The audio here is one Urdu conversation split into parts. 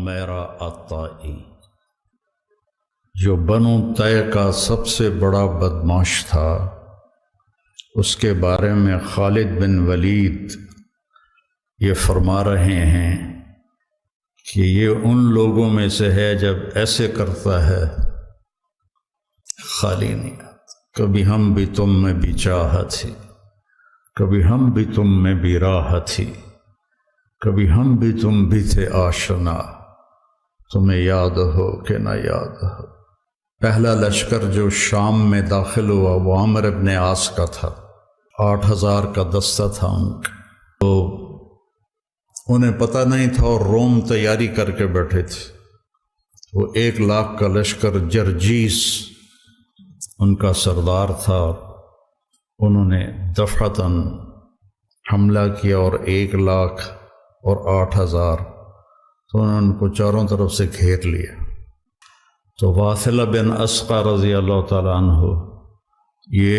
عمیرہ الطائی، جو بنو طے کا سب سے بڑا بدماش تھا، اس کے بارے میں خالد بن ولید یہ فرما رہے ہیں کہ یہ ان لوگوں میں سے ہے جب ایسے کرتا ہے خالی نہیں آتا۔ کبھی ہم بھی تم میں بھی چاہت تھی، کبھی ہم بھی تم میں بھی راحت تھی، کبھی ہم بھی تم بھی تھے آشنا، تمہیں یاد ہو کہ نہ یاد ہو۔ پہلا لشکر جو شام میں داخل ہوا وہ عامر بن عاص کا تھا، 8000 کا دستہ تھا ان کا، تو انہیں پتہ نہیں تھا اور روم تیاری کر کے بیٹھے تھے۔ وہ 1,00,000 کا لشکر جرجیس ان کا سردار تھا، انہوں نے دفعتاً حملہ کیا اور 1,00,000 اور 8,000، تو انہوں نے ان کو چاروں طرف سے گھیر لیا۔ تو واثلہ بن اسقع رضی اللہ تعالیٰ عنہ یہ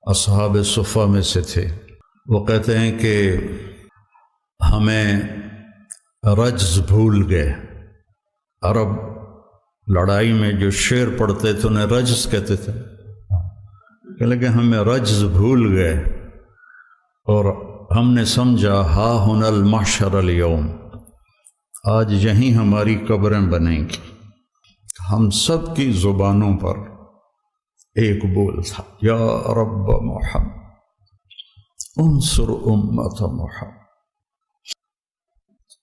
اصحاب صفہ میں سے تھے، وہ کہتے ہیں کہ ہمیں رجز بھول گئے۔ عرب لڑائی میں جو شعر پڑھتے تھے انہیں رجز کہتے تھے، لیکن ہمیں رجز بھول گئے اور ہم نے سمجھا ہا ہن المحشر اليوم، آج یہیں ہماری قبریں بنیں گی۔ ہم سب کی زبانوں پر ایک بول تھا، یا رب محمد انصر امت محمد۔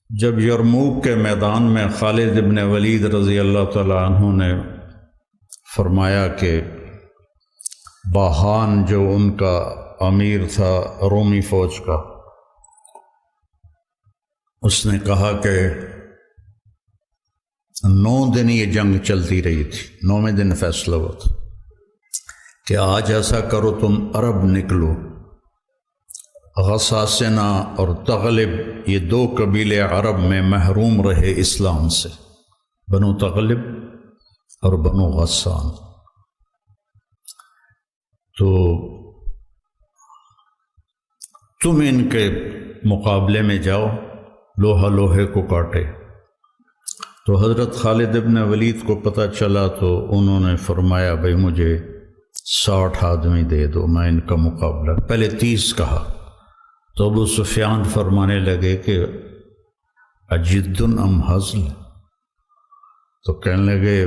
جب یرموک کے میدان میں خالد بن ولید رضی اللہ تعالیٰ عنہ نے فرمایا کہ باہان جو ان کا امیر تھا رومی فوج کا، اس نے کہا کہ 9 دن یہ جنگ چلتی رہی تھی، 9ویں دن فیصلہ ہوا تھا کہ آج ایسا کرو تم عرب نکلو، غساسنہ اور تغلب یہ 2 قبیلے عرب میں محروم رہے اسلام سے، بنو تغلب اور بنو غسان، تو تم ان کے مقابلے میں جاؤ، لوہا لوہے کو کاٹے۔ تو حضرت خالد بن ولید کو پتہ چلا تو انہوں نے فرمایا بھئی مجھے 60 آدمی دے دو، میں ان کا مقابلہ، پہلے 30 کہا تو ابو سفیان فرمانے لگے کہ اجد ام ہزل، تو کہنے لگے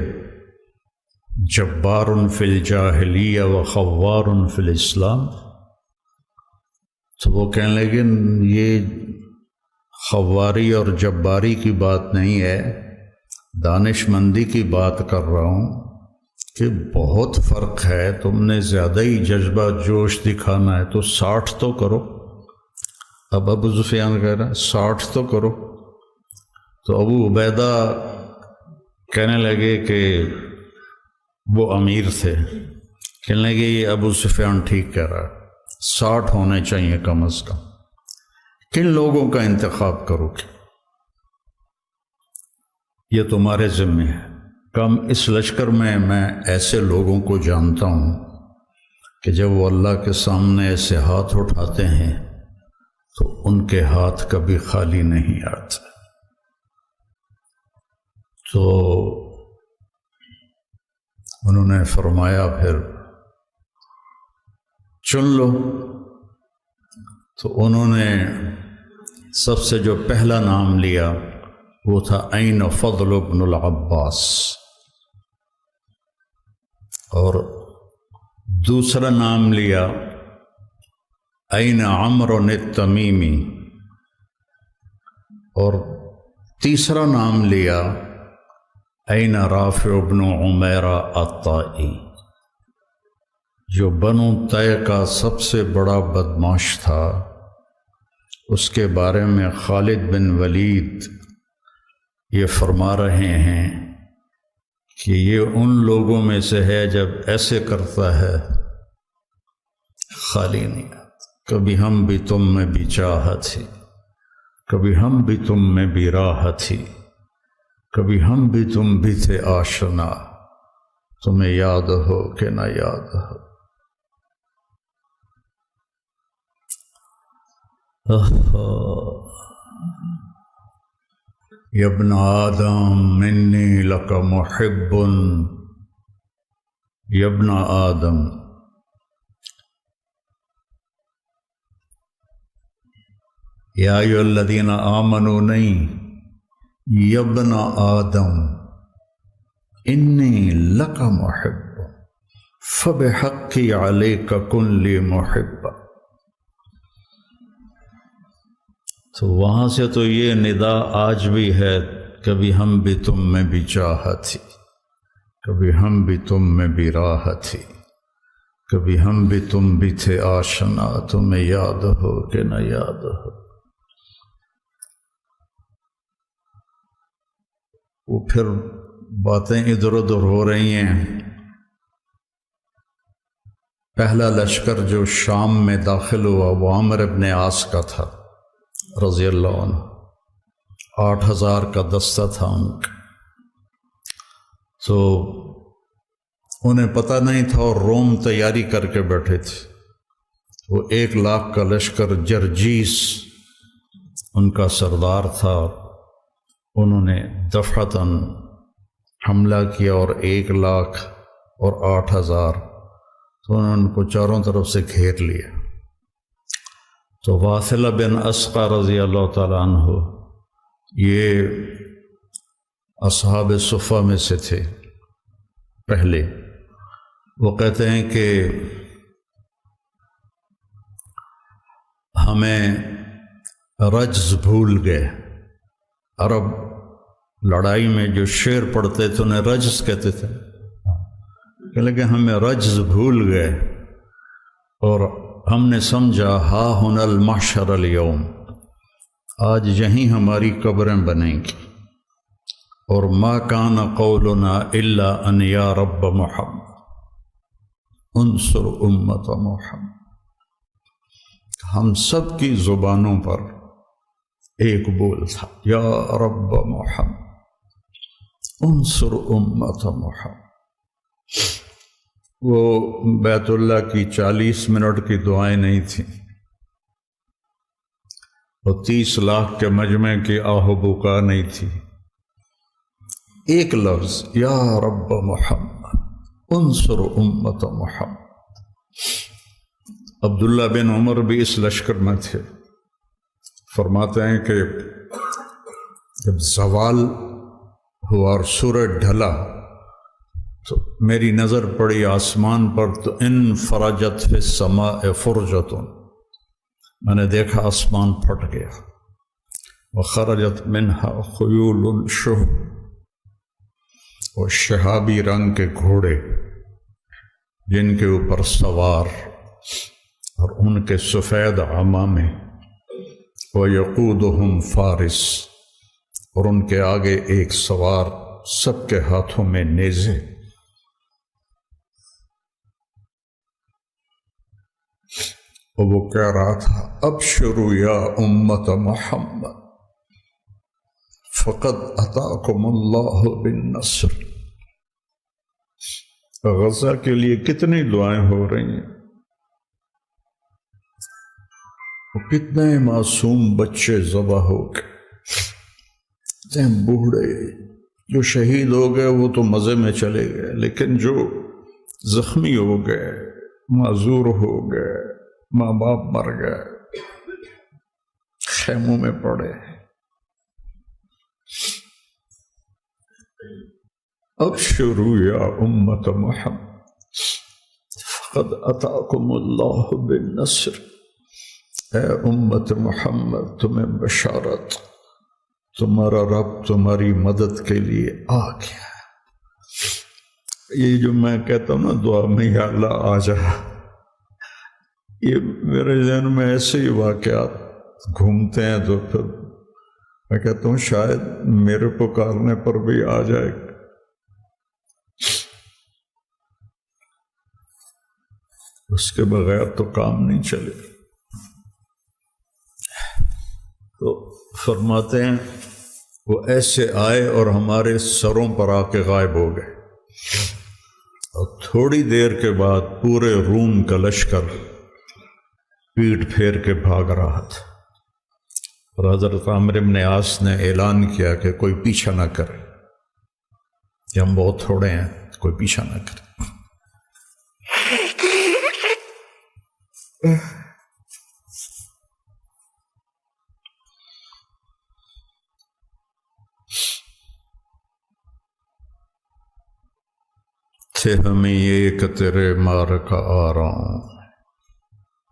جبار فی الجاہلیہ و خوار فی الاسلام، تو وہ کہنے لگے یہ خواری اور جباری کی بات نہیں ہے، دانش مندی کی بات کر رہا ہوں کہ بہت فرق ہے، تم نے زیادہ ہی جذبہ جوش دکھانا ہے، تو 60 تو کرو۔ اب ابو سفیان کہہ رہا ہے 60 تو کرو، تو ابو عبیدہ کہنے لگے کہ وہ امیر تھے، کہنے لگے یہ ابو سفیان ٹھیک کہہ رہا ہے، 60 ہونے چاہیے کم از کم، کن لوگوں کا انتخاب کرو گے؟ یہ تمہارے ذمہ ہے۔ کم اس لشکر میں ایسے لوگوں کو جانتا ہوں کہ جب وہ اللہ کے سامنے ایسے ہاتھ اٹھاتے ہیں تو ان کے ہاتھ کبھی خالی نہیں آتے۔ تو انہوں نے فرمایا پھر چن لو، تو انہوں نے سب سے جو پہلا نام لیا وہ تھا این فضل بن العباس، اور دوسرا نام لیا این عمرو التمیمی، اور تیسرا نام لیا این رافع بن عمیرہ الطائی، جو بنو طے کا سب سے بڑا بدماش تھا، اس کے بارے میں خالد بن ولید یہ فرما رہے ہیں کہ یہ ان لوگوں میں سے ہے جب ایسے کرتا ہے خالی نہیں آتا۔ کبھی ہم بھی تم میں بھی چاہت تھی، کبھی ہم بھی تم میں بھی راحت تھی، کبھی ہم بھی تم بھی تھے آشنا، تمہیں یاد ہو کہ نہ یاد ہو۔ یا ابن آدم انی لک محب، یا ابن آدم، یا ایھا الذین آمنوا نہیں، یا ابن آدم انی لک محب فبحقی علیک کن لی محبا۔ تو وہاں سے تو یہ ندا آج بھی ہے، کبھی ہم بھی تم میں بھی چاہت تھی، کبھی ہم بھی تم میں بھی راحت تھی، کبھی ہم بھی تم بھی تھے آشنا، تمہیں یاد ہو کہ نہ یاد ہو۔ وہ پھر باتیں ادھر ادھر ہو رہی ہیں۔ پہلا لشکر جو شام میں داخل ہوا وہ عامر ابن عاص کا تھا رضی اللہ عنہ، 8000 کا دستہ تھا ان کا۔ تو انہیں پتہ نہیں تھا اور روم تیاری کر کے بیٹھے تھے۔ وہ 1,00,000 کا لشکر جرجیس ان کا سردار تھا، انہوں نے دفعتاً حملہ کیا اور 1,00,000 اور 8,000، تو انہوں نے ان کو چاروں طرف سے گھیر لیا۔ تو واثلہ بن اسقع رضی اللہ تعالیٰ عنہ یہ اصحاب صفہ میں سے تھے پہلے۔ وہ کہتے ہیں کہ ہمیں رجز بھول گئے۔ عرب لڑائی میں جو شعر پڑھتے تھے انہیں رجز کہتے تھے، کہ ہمیں رجز بھول گئے اور ہم نے سمجھا ہا ہن المحشر اليوم، آج یہیں ہماری قبریں بنیں گی، اور ما کان قولنا الا ان یا رب محمد انصر امت محمد۔ ہم سب کی زبانوں پر ایک بول تھا، یا رب محمد انصر امت محمد۔ وہ بیت اللہ کی 40 منٹ کی دعائیں نہیں تھیں، اور 30 لاکھ کے مجمع کی آہ و بکا نہیں تھی، ایک لفظ یا رب محمد انصر امت محمد۔ عبداللہ بن عمر بھی اس لشکر میں تھے۔ فرماتے ہیں کہ جب زوال ہوا اور سورج ڈھلا تو میری نظر پڑی آسمان پر، تو ان فرجت فی السماء فرجۃ، میں نے دیکھا آسمان پھٹ گیا، وخرجت منہا خیول شہب، اور شہابی رنگ کے گھوڑے جن کے اوپر سوار اور ان کے سفید عمامے، وَيَقُودُهُمْ فارس، اور ان کے آگے ایک سوار، سب کے ہاتھوں میں نیزے۔ اور وہ کہہ رہا تھا ابشروا یا امت محمد فقد اتاکم اللہ بالنصر۔ غزہ کے لیے کتنی دعائیں ہو رہی ہیں، کتنے معصوم بچے ذبح ہو گئے، کتنے بوڑھے جو شہید ہو گئے وہ تو مزے میں چلے گئے، لیکن جو زخمی ہو گئے، معذور ہو گئے، ماں باپ مر گئے، خیموں میں پڑے۔ ابشروا یا امت محمد فقد اتاکم اللہ بالنصر۔ اے امت محمد تمہیں بشارت، تمہارا رب تمہاری مدد کے لیے آ گیا۔ یہ جو میں کہتا ہوں نا دعا میں یا اللہ آ جا، یہ میرے ذہن میں ایسے ہی واقعات گھومتے ہیں، تو پھر میں کہتا ہوں شاید میرے پکارنے پر بھی آ جائے۔ اس کے بغیر تو کام نہیں چلے۔ تو فرماتے ہیں وہ ایسے آئے اور ہمارے سروں پر آ کے غائب ہو گئے، اور تھوڑی دیر کے بعد پورے روم کا لشکر پیٹ پھیر کے بھاگ رہا تھا، اور حضرت عامر بن عاص نے اعلان کیا کہ کوئی پیچھا نہ کرے، کہ ہم بہت تھوڑے ہیں، کوئی پیچھا نہ کرے۔ تھے ہمیں یہ کہ تیرے مار کا آرام،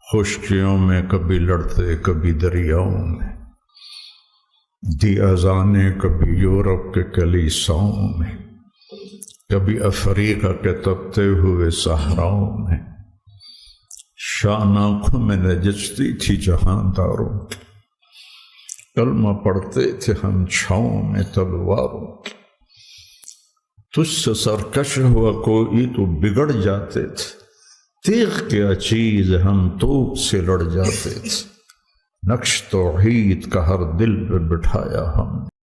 خشکیوں میں کبھی لڑتے کبھی دریاؤں میں، دی اذانیں کبھی یورپ کے کلیساؤں میں، کبھی افریقہ کے تپتے ہوئے صحراؤں میں، شان آنکھوں میں نجچتی تھی جہانداروں کی، کلمہ پڑھتے تھے ہم چھاؤں میں تلواروں کی، تجھ سے سرکش ہوا کوئی تو بگڑ جاتے تھے، تیغ کیا چیز ہم توپ سے لڑ جاتے تھے، نقش توحید کا ہر دل پہ بٹھایا ہم